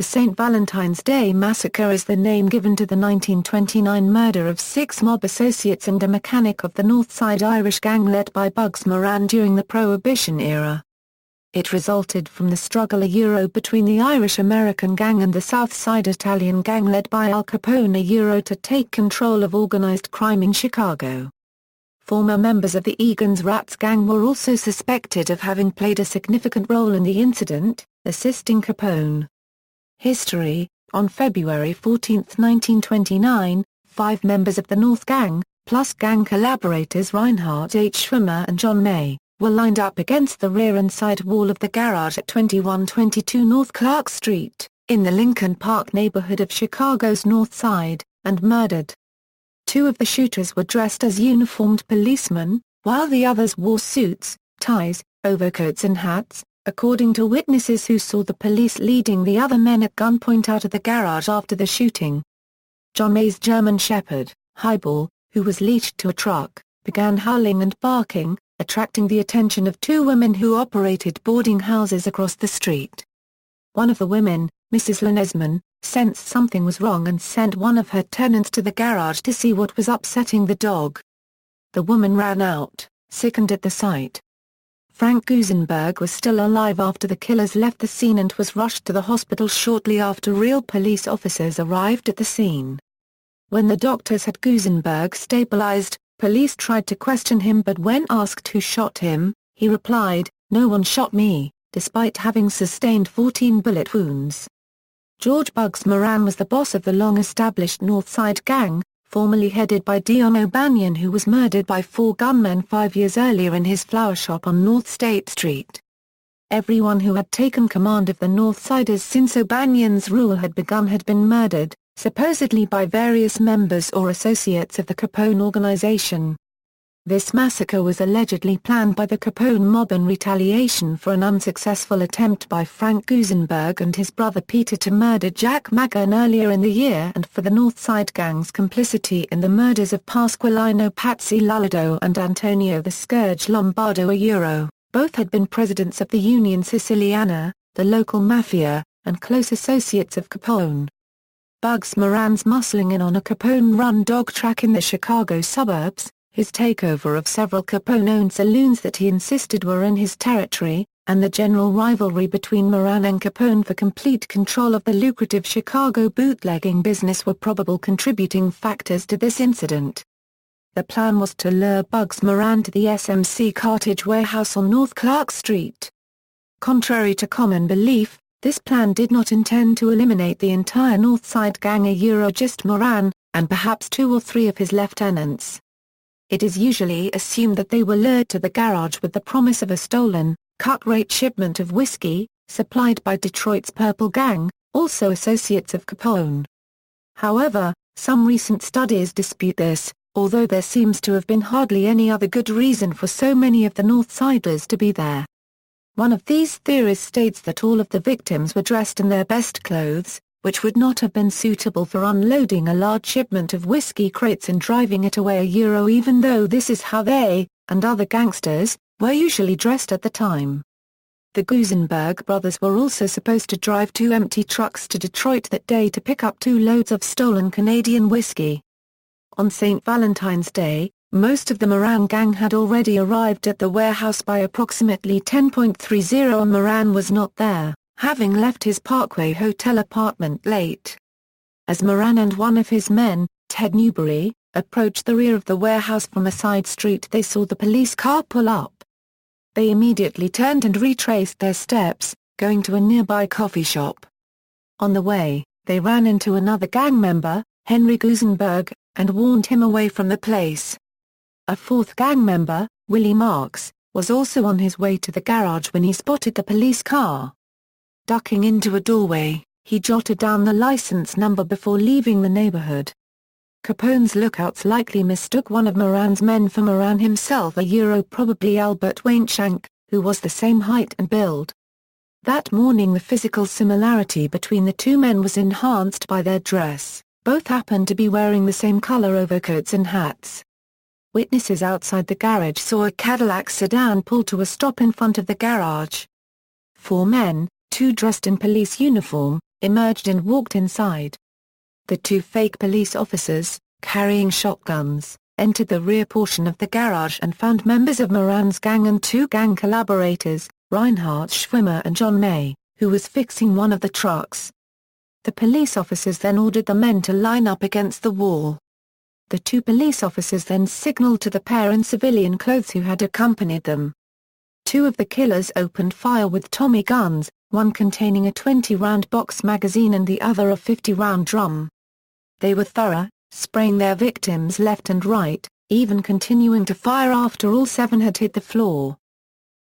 The St. Valentine's Day Massacre is the name given to the 1929 murder of 6 mob associates and a mechanic of the North Side Irish gang led by Bugs Moran during the Prohibition era. It resulted from the struggle between the Irish-American gang and the South Side Italian gang led by Al Capone to take control of organized crime in Chicago. Former members of the Egan's Rats gang were also suspected of having played a significant role in the incident, assisting Capone. History: on February 14, 1929, 5 members of the North Gang, plus gang collaborators Reinhardt Schwimmer and John May, were lined up against the rear and side wall of the garage at 2122 North Clark Street, in the Lincoln Park neighborhood of Chicago's North Side, and murdered. 2 of the shooters were dressed as uniformed policemen, while the others wore suits, ties, overcoats and hats, according to witnesses who saw the police leading the other men at gunpoint out of the garage after the shooting. John May's German Shepherd, Highball, who was leashed to a truck, began howling and barking, attracting the attention of 2 women who operated boarding houses across the street. One of the women, Mrs. Lenesman, sensed something was wrong and sent one of her tenants to the garage to see what was upsetting the dog. The woman ran out, sickened at the sight. Frank Gusenberg was still alive after the killers left the scene and was rushed to the hospital shortly after real police officers arrived at the scene. When the doctors had Gusenberg stabilized, police tried to question him, but when asked who shot him, he replied, "No one shot me," despite having sustained 14 bullet wounds. George Bugs Moran was the boss of the long-established North Side Gang, formerly headed by Dion O'Banion, who was murdered by 4 gunmen 5 years earlier in his flower shop on North State Street. Everyone who had taken command of the North Siders since O'Banion's rule had begun had been murdered, supposedly by various members or associates of the Capone organization. This massacre was allegedly planned by the Capone mob in retaliation for an unsuccessful attempt by Frank Gusenberg and his brother Peter to murder Jack Magan earlier in the year, and for the North Side Gang's complicity in the murders of Pasqualino Patsy Lallado and Antonio the Scourge Lombardo. Both had been presidents of the Union Siciliana, the local mafia, and close associates of Capone. Bugs Moran's muscling in on a Capone-run dog track in the Chicago suburbs, his takeover of several Capone-owned saloons that he insisted were in his territory, and the general rivalry between Moran and Capone for complete control of the lucrative Chicago bootlegging business were probable contributing factors to this incident. The plan was to lure Bugs Moran to the SMC Cartage warehouse on North Clark Street. Contrary to common belief, this plan did not intend to eliminate the entire North Side Gang, just Moran, and perhaps 2 or 3 of his lieutenants. It is usually assumed that they were lured to the garage with the promise of a stolen, cut-rate shipment of whiskey, supplied by Detroit's Purple Gang, also associates of Capone. However, some recent studies dispute this, although there seems to have been hardly any other good reason for so many of the North Siders to be there. One of these theories states that all of the victims were dressed in their best clothes, which would not have been suitable for unloading a large shipment of whiskey crates and driving it away, even though this is how they, and other gangsters, were usually dressed at the time. The Gusenberg brothers were also supposed to drive 2 empty trucks to Detroit that day to pick up 2 loads of stolen Canadian whiskey. On St. Valentine's Day, most of the Moran gang had already arrived at the warehouse by approximately 10:30 and Moran was not there, having left his Parkway Hotel apartment late. As Moran and one of his men, Ted Newberry, approached the rear of the warehouse from a side street, they saw the police car pull up. They immediately turned and retraced their steps, going to a nearby coffee shop. On the way, they ran into another gang member, Henry Gusenberg, and warned him away from the place. A 4th gang member, Willie Marks, was also on his way to the garage when he spotted the police car. Ducking into a doorway, he jotted down the license number before leaving the neighborhood. Capone's lookouts likely mistook one of Moran's men for Moran himself, probably Albert Wainshank, who was the same height and build. That morning the physical similarity between the 2 men was enhanced by their dress. Both happened to be wearing the same color overcoats and hats. Witnesses outside the garage saw a Cadillac sedan pull to a stop in front of the garage. 4 men, 2 dressed in police uniform, emerged and walked inside. The two fake police officers, carrying shotguns, entered the rear portion of the garage and found members of Moran's gang and two gang collaborators, Reinhardt Schwimmer and John May, who was fixing one of the trucks. The police officers then ordered the men to line up against the wall. The two police officers then signaled to the pair in civilian clothes who had accompanied them. Two of the killers opened fire with Tommy guns, one containing a 20-round box magazine and the other a 50-round drum. They were thorough, spraying their victims left and right, even continuing to fire after all seven had hit the floor.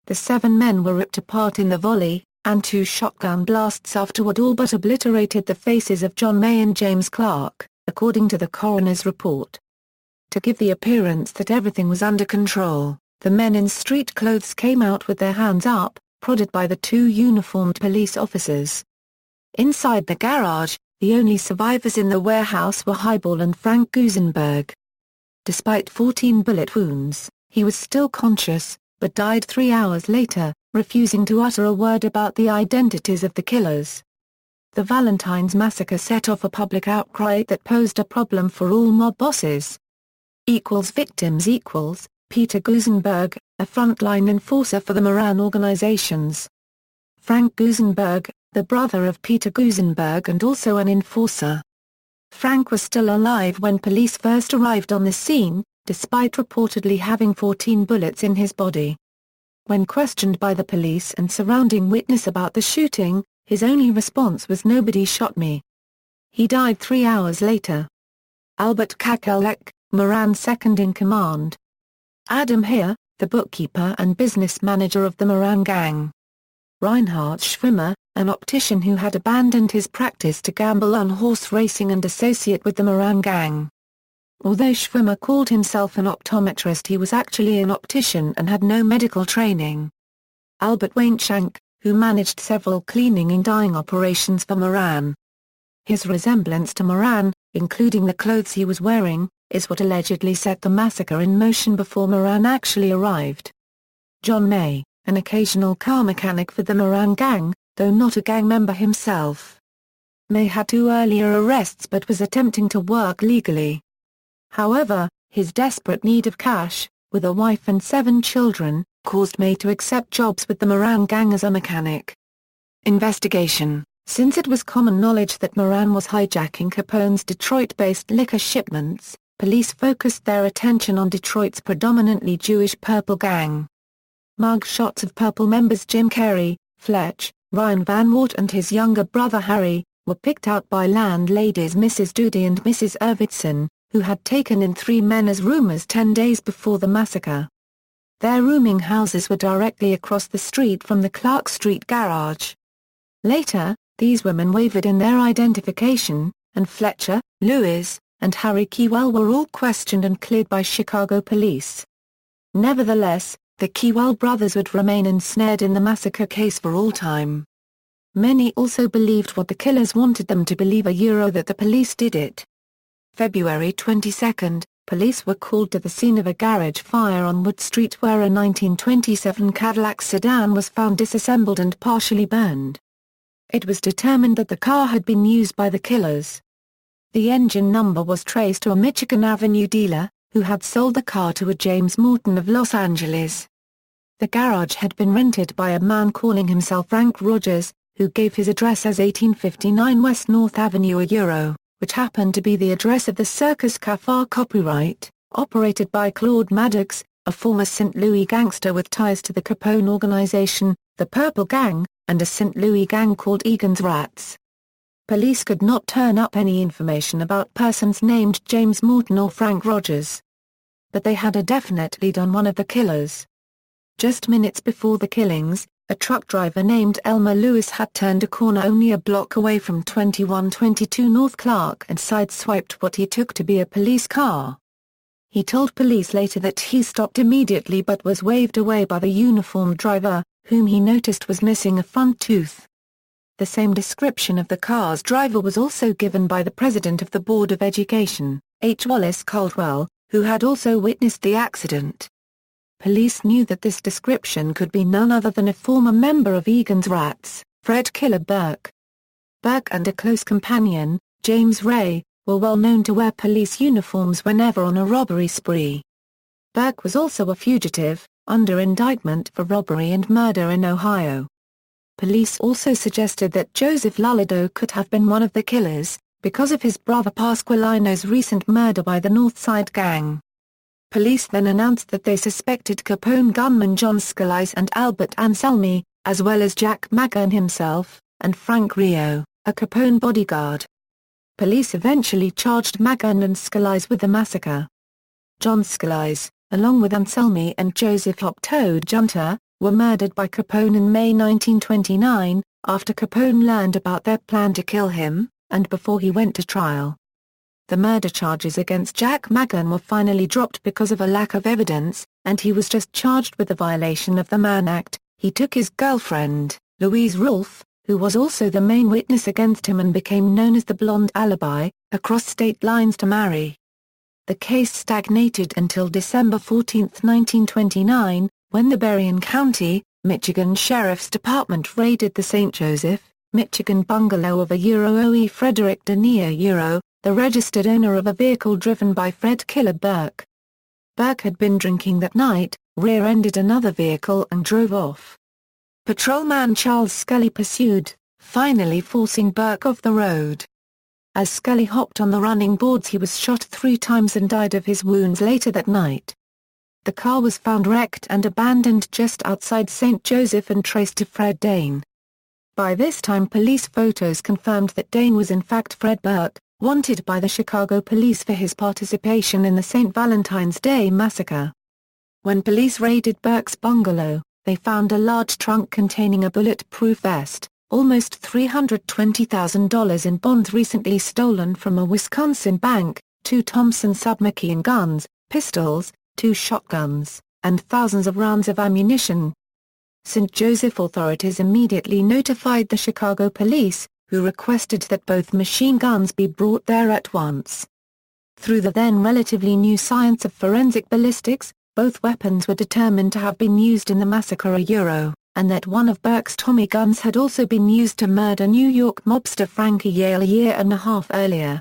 The 7 men were ripped apart in the volley, and 2 shotgun blasts afterward all but obliterated the faces of John May and James Clark, according to the coroner's report. To give the appearance that everything was under control, the men in street clothes came out with their hands up, prodded by the 2 uniformed police officers. Inside the garage, the only survivors in the warehouse were Highball and Frank Gusenberg. Despite 14 bullet wounds, he was still conscious, but died 3 hours later, refusing to utter a word about the identities of the killers. The Valentine's massacre set off a public outcry that posed a problem for all mob bosses. Victims Peter Gusenberg, a frontline enforcer for the Moran organizations. Frank Gusenberg, the brother of Peter Gusenberg and also an enforcer. Frank was still alive when police first arrived on the scene, despite reportedly having 14 bullets in his body. When questioned by the police and surrounding witness about the shooting, his only response was "Nobody shot me." He died 3 hours later. Albert Kakelek, Moran's second-in-command. Adam Heyer, the bookkeeper and business manager of the Moran gang. Reinhardt Schwimmer, an optician who had abandoned his practice to gamble on horse racing and associate with the Moran gang. Although Schwimmer called himself an optometrist, he was actually an optician and had no medical training. Albert Weinshank, who managed several cleaning and dyeing operations for Moran. His resemblance to Moran, including the clothes he was wearing, is what allegedly set the massacre in motion before Moran actually arrived. John May, an occasional car mechanic for the Moran gang, though not a gang member himself. May had 2 earlier arrests but was attempting to work legally. However, his desperate need of cash, with a wife and 7 children, caused May to accept jobs with the Moran gang as a mechanic. Investigation. Since it was common knowledge that Moran was hijacking Capone's Detroit-based liquor shipments, police focused their attention on Detroit's predominantly Jewish Purple Gang. Mug shots of Purple members Jim Carey, Fletch, Ryan Van Wart and his younger brother Harry, were picked out by landladies Mrs. Doody and Mrs. Ervitson, who had taken in 3 men as roomers 10 days before the massacre. Their rooming houses were directly across the street from the Clark Street garage. Later, these women wavered in their identification, and Fletcher, Lewis, and Harry Kewell were all questioned and cleared by Chicago police. Nevertheless, the Kewell brothers would remain ensnared in the massacre case for all time. Many also believed what the killers wanted them to believe that the police did it. February 22, police were called to the scene of a garage fire on Wood Street where a 1927 Cadillac sedan was found disassembled and partially burned. It was determined that the car had been used by the killers. The engine number was traced to a Michigan Avenue dealer, who had sold the car to a James Morton of Los Angeles. The garage had been rented by a man calling himself Frank Rogers, who gave his address as 1859 West North Avenue which happened to be the address of the Circus Café copyright, operated by Claude Maddox, a former St. Louis gangster with ties to the Capone organization, the Purple Gang, and a St. Louis gang called Egan's Rats. Police could not turn up any information about persons named James Morton or Frank Rogers. But they had a definite lead on one of the killers. Just minutes before the killings, a truck driver named Elmer Lewis had turned a corner only a block away from 2122 North Clark and sideswiped what he took to be a police car. He told police later that he stopped immediately but was waved away by the uniformed driver, whom he noticed was missing a front tooth. The same description of the car's driver was also given by the president of the Board of Education, H. Wallace Caldwell, who had also witnessed the accident. Police knew that this description could be none other than a former member of Egan's Rats, Fred "Killer" Burke. Burke and a close companion, James Ray, were well known to wear police uniforms whenever on a robbery spree. Burke was also a fugitive, under indictment for robbery and murder in Ohio. Police also suggested that Joseph Lullido could have been one of the killers, because of his brother Pasqualino's recent murder by the Northside Gang. Police then announced that they suspected Capone gunmen John Scalise and Albert Anselmi, as well as Jack Magan himself, and Frank Rio, a Capone bodyguard. Police eventually charged Magan and Scalise with the massacre. John Scalise, along with Anselmi and Joseph Hop Toad Junta, were murdered by Capone in May 1929, after Capone learned about their plan to kill him, and before he went to trial. The murder charges against Jack Magan were finally dropped because of a lack of evidence, and he was just charged with the violation of the Mann Act. He took his girlfriend, Louise Rolfe, who was also the main witness against him and became known as the Blonde Alibi, across state lines to marry. The case stagnated until December 14, 1929, when the Berrien County, Michigan Sheriff's Department raided the St. Joseph, Michigan bungalow of OE Frederick Denier, the registered owner of a vehicle driven by Fred Killer Burke. Burke had been drinking that night, rear-ended another vehicle and drove off. Patrolman Charles Scully pursued, finally forcing Burke off the road. As Scully hopped on the running boards, he was shot 3 times and died of his wounds later that night. The car was found wrecked and abandoned just outside St. Joseph and traced to Fred Dane. By this time police photos confirmed that Dane was in fact Fred Burke, wanted by the Chicago police for his participation in the St. Valentine's Day Massacre. When police raided Burke's bungalow, they found a large trunk containing a bulletproof vest, almost $320,000 in bonds recently stolen from a Wisconsin bank, 2 Thompson submachine guns, pistols, 2 shotguns, and thousands of rounds of ammunition. St. Joseph authorities immediately notified the Chicago police, who requested that both machine guns be brought there at once. Through the then relatively new science of forensic ballistics, both weapons were determined to have been used in the massacre and that one of Burke's Tommy guns had also been used to murder New York mobster Frankie Yale a year and a half earlier.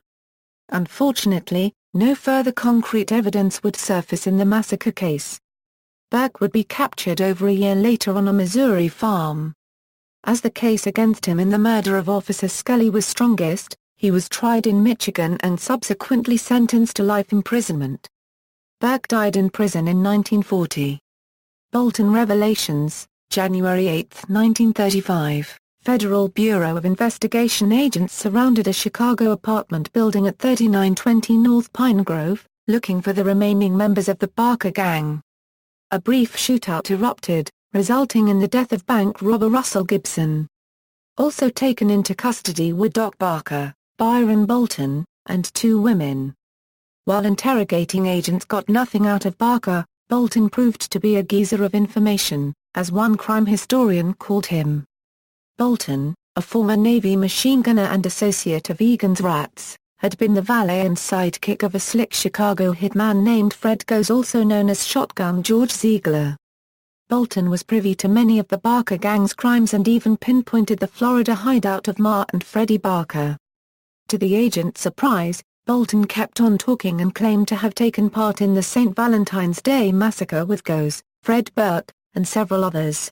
Unfortunately, no further concrete evidence would surface in the massacre case. Burke would be captured over a year later on a Missouri farm. As the case against him in the murder of Officer Scully was strongest, he was tried in Michigan and subsequently sentenced to life imprisonment. Burke died in prison in 1940. Bolton Revelations, January 8, 1935. Federal Bureau of Investigation agents surrounded a Chicago apartment building at 3920 North Pine Grove, looking for the remaining members of the Barker gang. A brief shootout erupted, resulting in the death of bank robber Russell Gibson. Also taken into custody were Doc Barker, Byron Bolton, and 2 women. While interrogating agents got nothing out of Barker, Bolton proved to be a geyser of information, as one crime historian called him. Bolton, a former Navy machine gunner and associate of Egan's Rats, had been the valet and sidekick of a slick Chicago hitman named Fred Goes, also known as Shotgun George Ziegler. Bolton was privy to many of the Barker gang's crimes and even pinpointed the Florida hideout of Ma and Freddie Barker. To the agent's surprise, Bolton kept on talking and claimed to have taken part in the St. Valentine's Day Massacre with Goes, Fred Burke, and several others.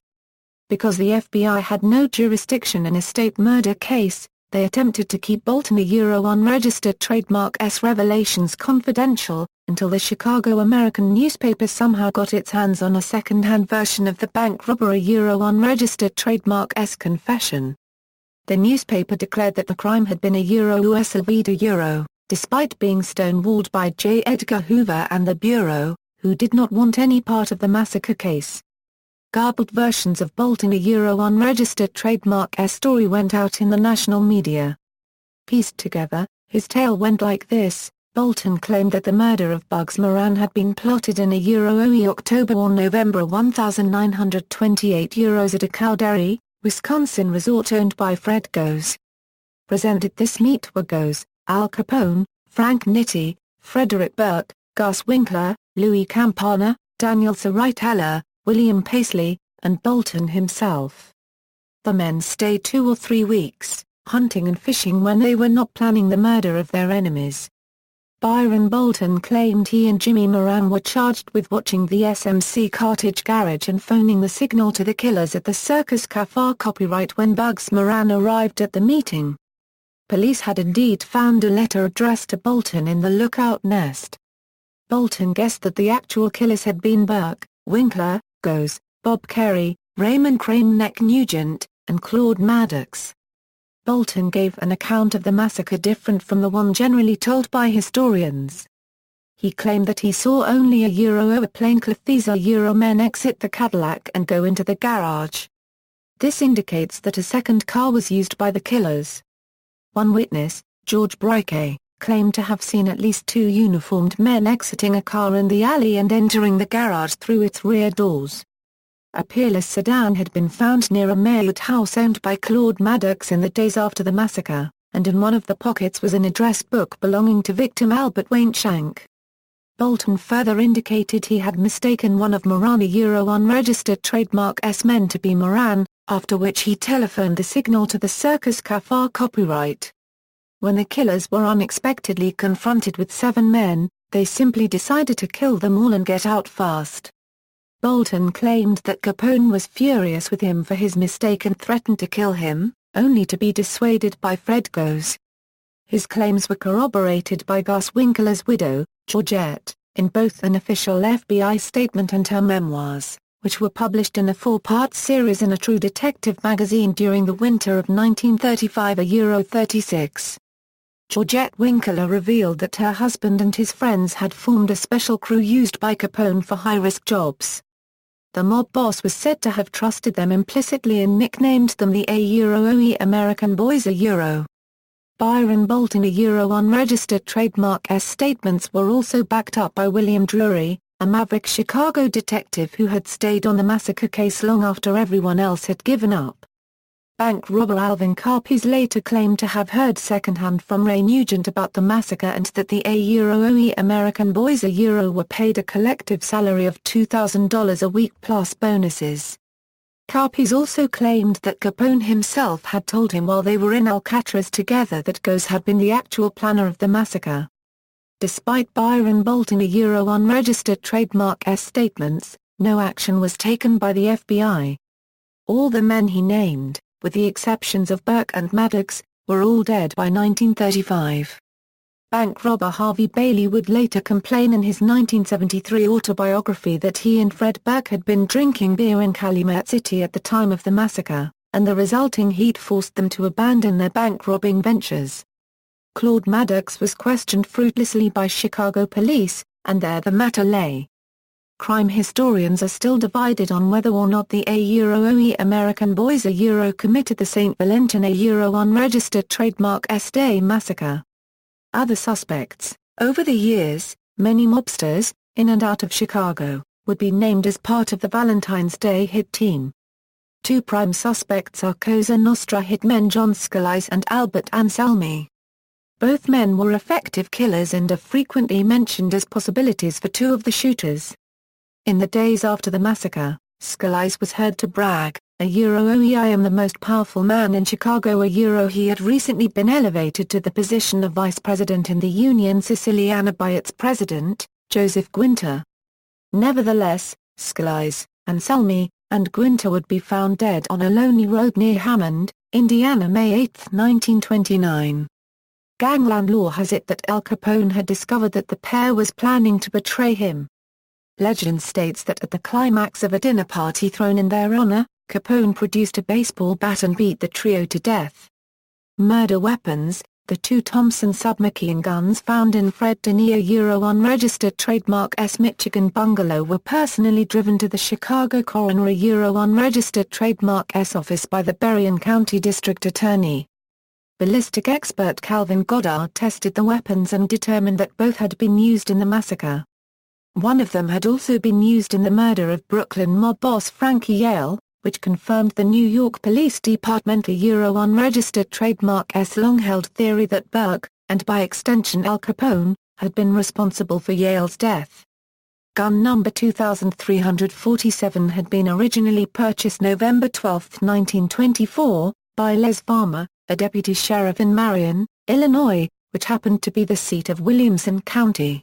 Because the FBI had no jurisdiction in a state murder case, they attempted to keep Bolton unregistered trademark S revelations confidential, until the Chicago American newspaper somehow got its hands on a second-hand version of the bank robbery unregistered trademark S confession. The newspaper declared that the crime had been a US Alvida despite being stonewalled by J. Edgar Hoover and the Bureau, who did not want any part of the massacre case. Garbled versions of Bolton unregistered trademark S story went out in the national media. Pieced together, his tale went like this: Bolton claimed that the murder of Bugs Moran had been plotted in a October or November 1928 at a Cowderry, Wisconsin resort owned by Fred Goes. Presented this meet were Goes, Al Capone, Frank Nitti, Frederick Burke, Gus Winkler, Louis Campana, Daniel Sariteller, William Paisley, and Bolton himself. The men stayed 2 or 3 weeks, hunting and fishing when they were not planning the murder of their enemies. Byron Bolton claimed he and Jimmy Moran were charged with watching the SMC cartage garage and phoning the signal to the killers at the Circus Café copyright when Bugs Moran arrived at the meeting. Police had indeed found a letter addressed to Bolton in the lookout nest. Bolton guessed that the actual killers had been Burke, Winkler, Goes, Bob Kerry, Raymond Crane-Neck Nugent, and Claude Maddox. Bolton gave an account of the massacre different from the one generally told by historians. He claimed that he saw only a plainclothes men exit the Cadillac and go into the garage. This indicates that a second car was used by the killers. One witness, George Briquet, claimed to have seen at least two uniformed men exiting a car in the alley and entering the garage through its rear doors. A peerless sedan had been found near a Maywood house owned by Claude Maddox in the days after the massacre, and in one of the pockets was an address book belonging to victim Albert Wayne Shank. Bolton further indicated he had mistaken one of Moran unregistered trademark S men to be Moran, after which he telephoned the signal to the Circus Café copyright. When the killers were unexpectedly confronted with 7 men, they simply decided to kill them all and get out fast. Bolton claimed that Capone was furious with him for his mistake and threatened to kill him, only to be dissuaded by Fred Goes. His claims were corroborated by Gus Winkler's widow, Georgette, in both an official FBI statement and her memoirs, which were published in a 4-part series in a True Detective magazine during the winter of 1935-36. Georgette Winkler revealed that her husband and his friends had formed a special crew used by Capone for high-risk jobs. The mob boss was said to have trusted them implicitly and nicknamed them the OE American Boys Byron Bolton unregistered trademark S statements were also backed up by William Drury, a maverick Chicago detective who had stayed on the massacre case long after everyone else had given up. Bank robber Alvin Karpis later claimed to have heard secondhand from Ray Nugent about the massacre and that the OE American Boys were paid a collective salary of $2,000 a week plus bonuses. Karpis also claimed that Capone himself had told him while they were in Alcatraz together that Goes had been the actual planner of the massacre. Despite Byron Bolton unregistered trademark S statements, no action was taken by the FBI. All the men he named, with the exceptions of Burke and Maddox, were all dead by 1935. Bank robber Harvey Bailey would later complain in his 1973 autobiography that he and Fred Burke had been drinking beer in Calumet City at the time of the massacre, and the resulting heat forced them to abandon their bank-robbing ventures. Claude Maddox was questioned fruitlessly by Chicago police, and there the matter lay. Crime historians are still divided on whether or not the OE American Boys committed the St. Valentin unregistered trademark S Day massacre. Other suspects, over the years, many mobsters, in and out of Chicago, would be named as part of the Valentine's Day hit team. 2 prime suspects are Cosa Nostra hitmen John Scalise and Albert Anselmi. Both men were effective killers and are frequently mentioned as possibilities for 2 of the shooters. In the days after the massacre, Scalise was heard to brag, I am the most powerful man in Chicago. He had recently been elevated to the position of vice president in the Union Siciliana by its president, Joseph Guinter. Nevertheless, Scalise, Anselmi, and Guinter would be found dead on a lonely road near Hammond, Indiana May 8, 1929. Gangland lore has it that Al Capone had discovered that the pair was planning to betray him. Legend states that at the climax of a dinner party thrown in their honor, Capone produced a baseball bat and beat the trio to death. Murder weapons, the 2 Thompson submachine guns found in Fred Denio unregistered trademark S Michigan bungalow were personally driven to the Chicago coroner unregistered trademark S office by the Berrien County District Attorney. Ballistic expert Calvin Goddard tested the weapons and determined that both had been used in the massacre. One of them had also been used in the murder of Brooklyn mob boss Frankie Yale, which confirmed the New York Police Department unregistered trademark S long-held theory that Burke, and by extension Al Capone, had been responsible for Yale's death. Gun number 2347 had been originally purchased November 12, 1924, by Les Farmer, a deputy sheriff in Marion, Illinois, which happened to be the seat of Williamson County.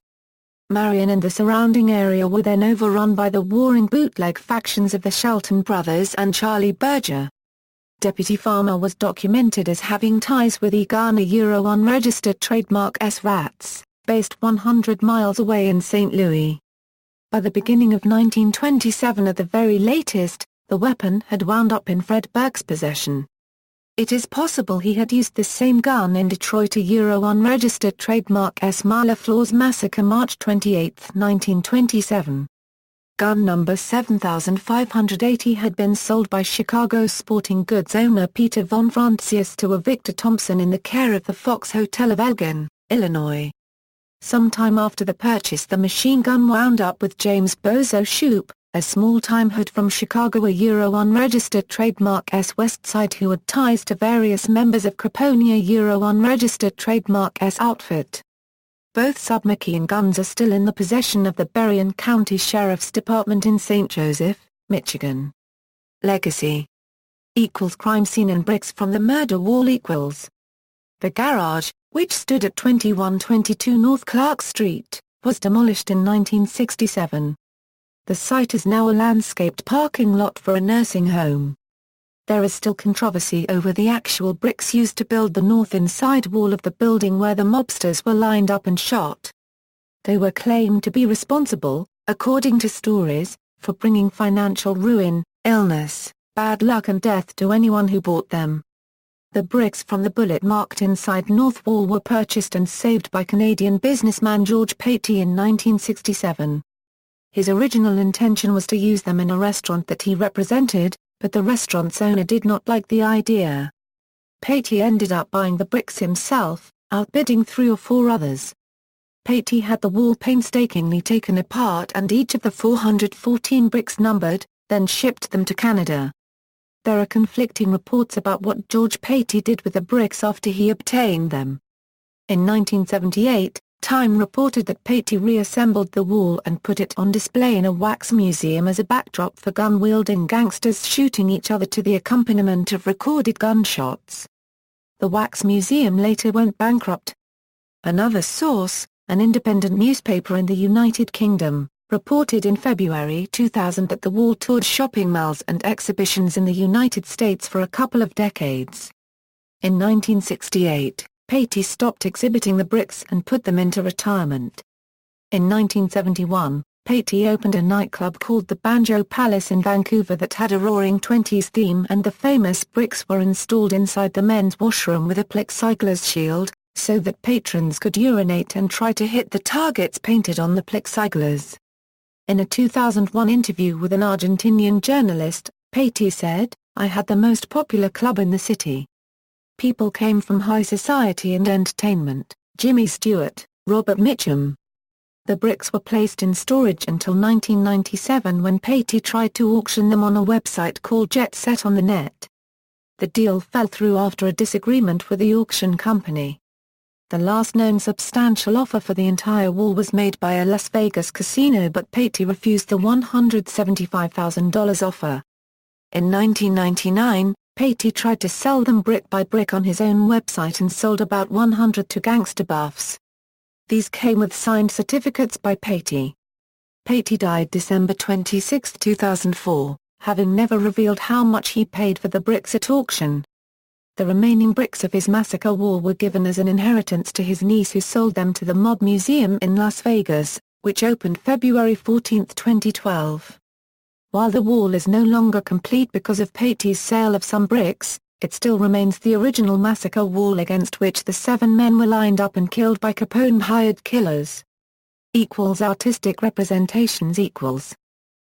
Marion and the surrounding area were then overrun by the warring bootleg factions of the Shelton brothers and Charlie Berger. Deputy Farmer was documented as having ties with Egan, a unregistered trademark S-Rats, based 100 miles away in St. Louis. By the beginning of 1927 at the very latest, the weapon had wound up in Fred Burke's possession. It is possible he had used this same gun in Detroit, a unregistered trademark S-Strasburg Massacre, March 28, 1927. Gun number 7580 had been sold by Chicago sporting goods owner Peter von Francius to a Victor Thompson in the care of the Fox Hotel of Egan, Illinois. Sometime after the purchase, the machine gun wound up with James Bozo Shoop, a small-time hood from Chicago, a unregistered trademark S Westside who had ties to various members of Capone, a unregistered trademark S outfit. Both submachine guns are still in the possession of the Berrien County Sheriff's Department in St. Joseph, Michigan. Legacy = crime scene and bricks from the murder wall = The garage, which stood at 2122 North Clark Street, was demolished in 1967. The site is now a landscaped parking lot for a nursing home. There is still controversy over the actual bricks used to build the north inside wall of the building where the mobsters were lined up and shot. They were claimed to be responsible, according to stories, for bringing financial ruin, illness, bad luck and death to anyone who bought them. The bricks from the bullet-marked inside north wall were purchased and saved by Canadian businessman George Patey in 1967. His original intention was to use them in a restaurant that he represented, but the restaurant's owner did not like the idea. Patey ended up buying the bricks himself, outbidding 3 or 4 others. Patey had the wall painstakingly taken apart and each of the 414 bricks numbered, then shipped them to Canada. There are conflicting reports about what George Patey did with the bricks after he obtained them. In 1978, Time reported that Patey reassembled the wall and put it on display in a wax museum as a backdrop for gun-wielding gangsters shooting each other to the accompaniment of recorded gunshots. The wax museum later went bankrupt. Another source, an independent newspaper in the United Kingdom, reported in February 2000 that the wall toured shopping malls and exhibitions in the United States for a couple of decades. In 1968, Patey stopped exhibiting the bricks and put them into retirement. In 1971, Patey opened a nightclub called the Banjo Palace in Vancouver that had a Roaring Twenties theme, and the famous bricks were installed inside the men's washroom with a plexiglass shield, so that patrons could urinate and try to hit the targets painted on the plexiglass. In a 2001 interview with an Argentinian journalist, Patey said, "I had the most popular club in the city. People came from high society and entertainment, Jimmy Stewart, Robert Mitchum." The bricks were placed in storage until 1997 when Patey tried to auction them on a website called Jet Set on the Net. The deal fell through after a disagreement with the auction company. The last known substantial offer for the entire wall was made by a Las Vegas casino, but Patey refused the $175,000 offer. In 1999, Patey tried to sell them brick by brick on his own website and sold about 100 to gangster buffs. These came with signed certificates by Patey. Patey died December 26, 2004, having never revealed how much he paid for the bricks at auction. The remaining bricks of his massacre wall were given as an inheritance to his niece, who sold them to the Mob Museum in Las Vegas, which opened February 14, 2012. While the wall is no longer complete because of Patey's sale of some bricks, it still remains the original massacre wall against which the 7 men were lined up and killed by Capone-hired killers. Artistic representations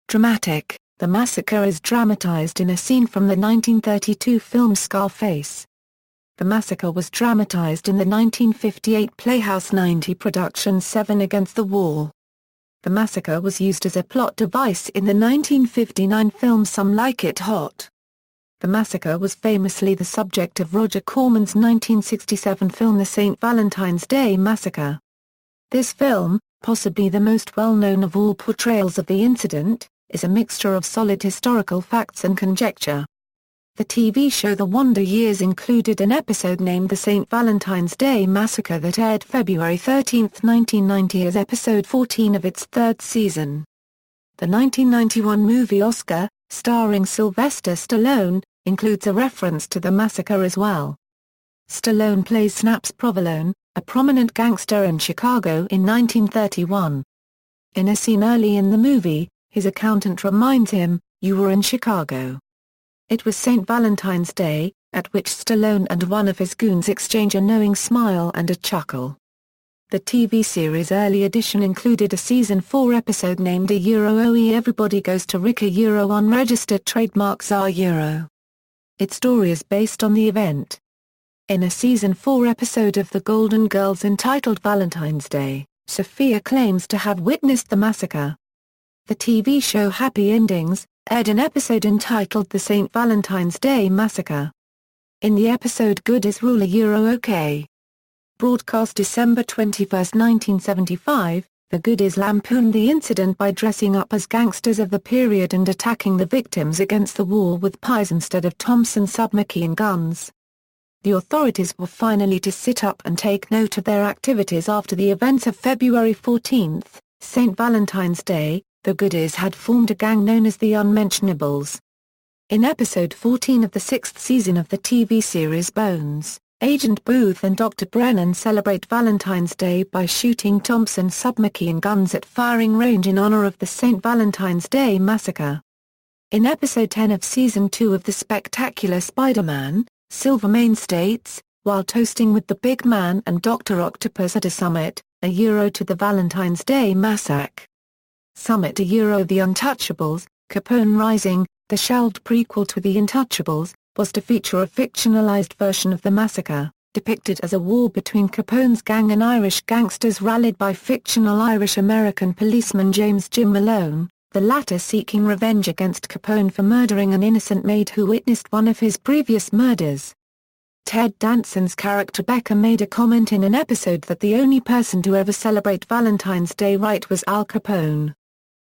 Dramatic. The massacre is dramatized in a scene from the 1932 film Scarface. The massacre was dramatized in the 1958 Playhouse 90 production 7 Against the Wall. The massacre was used as a plot device in the 1959 film Some Like It Hot. The massacre was famously the subject of Roger Corman's 1967 film The St. Valentine's Day Massacre. This film, possibly the most well-known of all portrayals of the incident, is a mixture of solid historical facts and conjecture. The TV show The Wonder Years included an episode named The St. Valentine's Day Massacre that aired February 13, 1990 as episode 14 of its third season. The 1991 movie Oscar, starring Sylvester Stallone, includes a reference to the massacre as well. Stallone plays Snaps Provolone, a prominent gangster in Chicago in 1931. In a scene early in the movie, his accountant reminds him, "You were in Chicago. It was St. Valentine's Day," at which Stallone and one of his goons exchange a knowing smile and a chuckle. The TV series' early edition included a Season 4 episode named OE Everybody Goes to Rick Unregistered Trademarks Euro. Its story is based on the event. In a Season 4 episode of The Golden Girls entitled Valentine's Day, Sophia claims to have witnessed the massacre. The TV show Happy Endings aired an episode entitled The St. Valentine's Day Massacre. In the episode Good is Rule OK. Broadcast December 21, 1975, the Goodies lampooned the incident by dressing up as gangsters of the period and attacking the victims against the wall with pies instead of Thompson submachine guns. The authorities were finally to sit up and take note of their activities after the events of February 14, St. Valentine's Day. The Goodies had formed a gang known as the Unmentionables. In episode 14 of the sixth season of the TV series Bones, Agent Booth and Dr. Brennan celebrate Valentine's Day by shooting Thompson submachine guns at firing range in honor of the St. Valentine's Day Massacre. In episode 10 of season 2 of The Spectacular Spider-Man, Silvermane states, "While toasting with the big man and Dr. Octopus at a summit, to the Valentine's Day Massacre. Summit The Untouchables, Capone Rising, the shelved prequel to The Untouchables, was to feature a fictionalized version of the massacre, depicted as a war between Capone's gang and Irish gangsters rallied by fictional Irish-American policeman James Jim Malone, the latter seeking revenge against Capone for murdering an innocent maid who witnessed one of his previous murders." Ted Danson's character Becca made a comment in an episode that the only person to ever celebrate Valentine's Day right was Al Capone.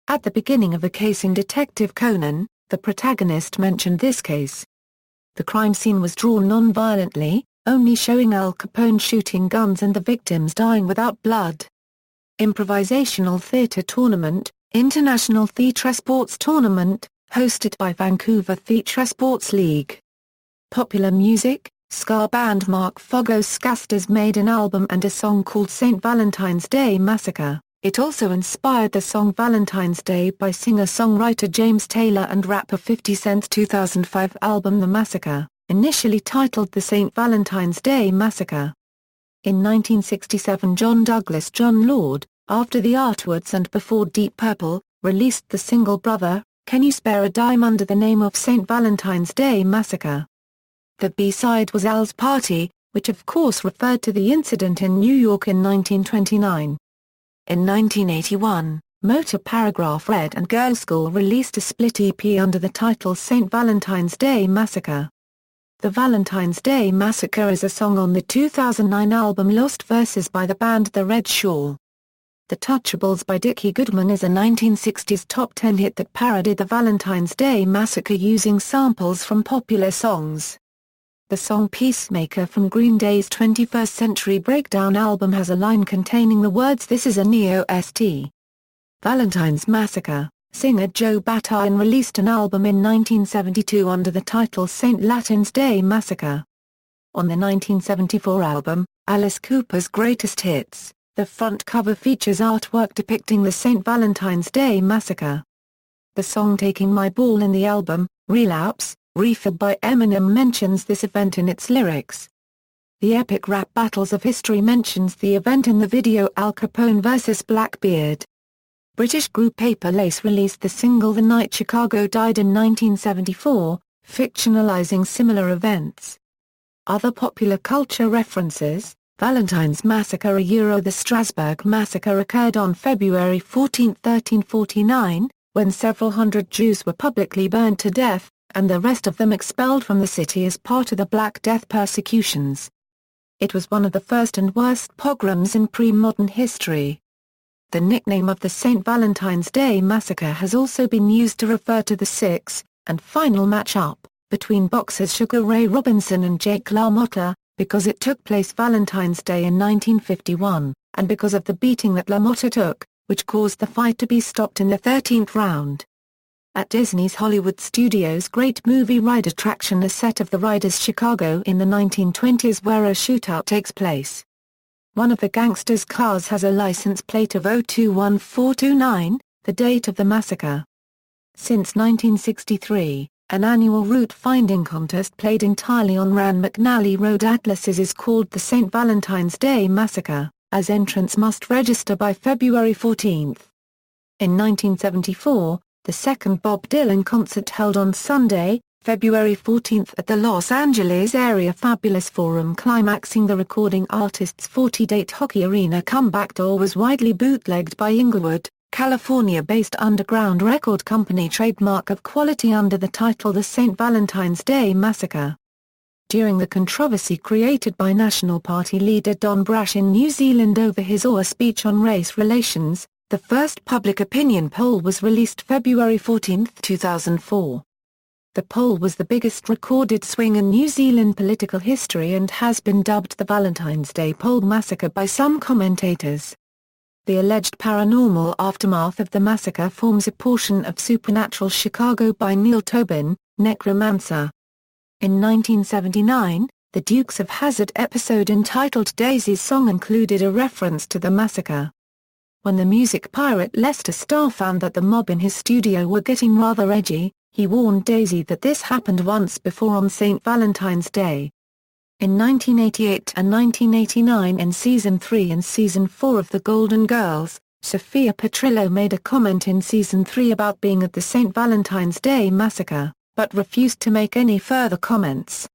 At the beginning of a case in Detective Conan, the protagonist mentioned this case. The crime scene was drawn non-violently, only showing Al Capone shooting guns and the victims dying without blood. Improvisational Theatre Tournament, International Theatre Sports Tournament, hosted by Vancouver Theatre Sports League. Popular music, ska band Mark Fogo's Scasters made an album and a song called St. Valentine's Day Massacre. It also inspired the song Valentine's Day by singer-songwriter James Taylor and rapper 50 Cent's 2005 album The Massacre, initially titled The St. Valentine's Day Massacre. In 1967 John Douglas John Lord, after the Artwoods and before Deep Purple, released the single Brother, Can You Spare a Dime under the name of St. Valentine's Day Massacre. The B-side was Al's Party, which of course referred to the incident in New York in 1929. In 1981, Motor Paragraph Red and Girl School released a split EP under the title St. Valentine's Day Massacre. The Valentine's Day Massacre is a song on the 2009 album Lost Verses by the band The Red Shore. The Touchables by Dickie Goodman is a 1960s top 10 hit that parodied the Valentine's Day Massacre using samples from popular songs. The song Peacemaker from Green Day's 21st Century Breakdown album has a line containing the words "This is a Neo-St. Valentine's Massacre." Singer Joe Bataan released an album in 1972 under the title St. Latin's Day Massacre. On the 1974 album, Alice Cooper's Greatest Hits, the front cover features artwork depicting the St. Valentine's Day Massacre. The song Taking My Ball in the album, Relapse, Refab by Eminem mentions this event in its lyrics. The Epic Rap Battles of History mentions the event in the video Al Capone vs. Blackbeard. British group Paper Lace released the single The Night Chicago Died in 1974, fictionalizing similar events. Other popular culture references: Valentine's Massacre The Strasburg Massacre occurred on February 14, 1349, when several hundred Jews were publicly burned to death, and the rest of them expelled from the city as part of the Black Death persecutions. It was one of the first and worst pogroms in pre-modern history. The nickname of the St. Valentine's Day Massacre has also been used to refer to the sixth, and final match-up, between boxers Sugar Ray Robinson and Jake LaMotta, because it took place Valentine's Day in 1951, and because of the beating that LaMotta took, which caused the fight to be stopped in the 13th round. At Disney's Hollywood Studios' Great Movie Ride attraction, a set of the ride is Chicago in the 1920s, where a shootout takes place. One of the gangsters' cars has a license plate of 021429, the date of the massacre. Since 1963, an annual route finding contest played entirely on Rand McNally Road atlases is called the St. Valentine's Day Massacre, as entrants must register by February 14. In 1974, the second Bob Dylan concert held on Sunday, February 14 at the Los Angeles area Fabulous Forum, climaxing the recording artist's 40-date hockey arena comeback tour, was widely bootlegged by Inglewood, California-based underground record company trademark of quality under the title The St. Valentine's Day Massacre. During the controversy created by National Party leader Don Brash in New Zealand over his Oa speech on race relations, the first public opinion poll was released February 14, 2004. The poll was the biggest recorded swing in New Zealand political history and has been dubbed the Valentine's Day Poll Massacre by some commentators. The alleged paranormal aftermath of the massacre forms a portion of Supernatural Chicago by Neil Tobin, Necromancer. In 1979, the Dukes of Hazzard episode entitled Daisy's Song included a reference to the massacre. When the music pirate Lester Starr found that the mob in his studio were getting rather edgy, he warned Daisy that this happened once before on St. Valentine's Day. In 1988 and 1989, in Season 3 and Season 4 of The Golden Girls, Sophia Petrillo made a comment in Season 3 about being at the St. Valentine's Day Massacre, but refused to make any further comments.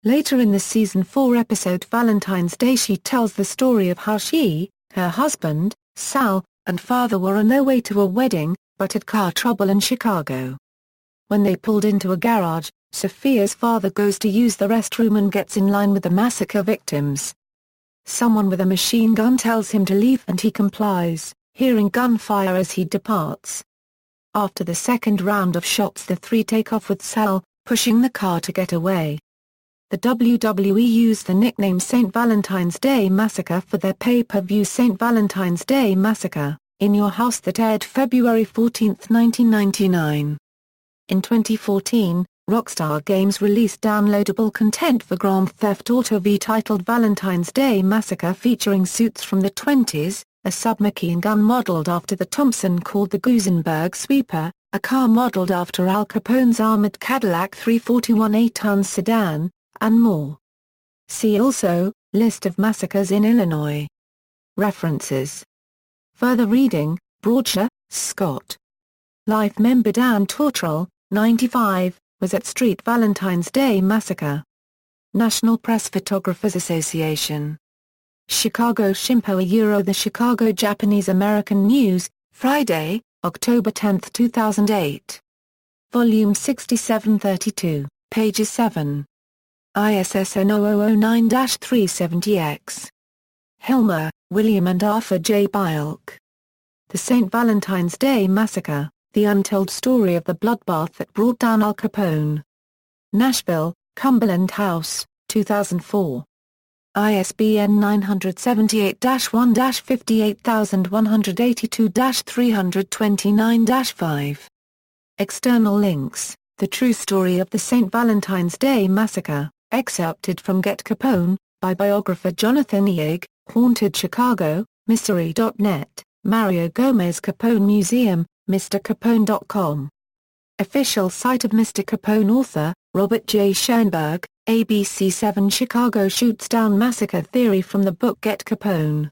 Later in the Season 4 episode Valentine's Day, she tells the story of how she, her husband, Sal, and father were on their way to a wedding, but had car trouble in Chicago. When they pulled into a garage, Sophia's father goes to use the restroom and gets in line with the massacre victims. Someone with a machine gun tells him to leave and he complies, hearing gunfire as he departs. After the second round of shots, the three take off with Sal, pushing the car to get away. The WWE used the nickname St. Valentine's Day Massacre for their pay-per-view St. Valentine's Day Massacre, In Your House, that aired February 14, 1999. In 2014, Rockstar Games released downloadable content for Grand Theft Auto V titled Valentine's Day Massacre, featuring suits from the 20s, a submachine gun modeled after the Thompson called the Gusenberg Sweeper, a car modeled after Al Capone's armored Cadillac 341 8-ton sedan, and more. See also, List of massacres in Illinois. References. Further reading, Broadshaw, Scott. Life member Dan Tortrell, 95, was at Street Valentine's Day Massacre. National Press Photographers Association. Chicago Shimpo The Chicago Japanese American News, Friday, October 10, 2008. Volume 6732, pages 7. ISSN 0009-370X. Hilmer, William and Arthur J. Bielk. The St. Valentine's Day Massacre, The Untold Story of the Bloodbath That Brought Down Al Capone. Nashville, Cumberland House, 2004. ISBN 978-1-58182-329-5. External links: The True Story of the St. Valentine's Day Massacre, excerpted from Get Capone, by biographer Jonathan Eag, Haunted Chicago, Mystery.net, Mario Gomez Capone Museum, MrCapone.com. Official site of Mr. Capone. Author, Robert J. Schoenberg, ABC 7 Chicago Shoots Down Massacre Theory from the book Get Capone.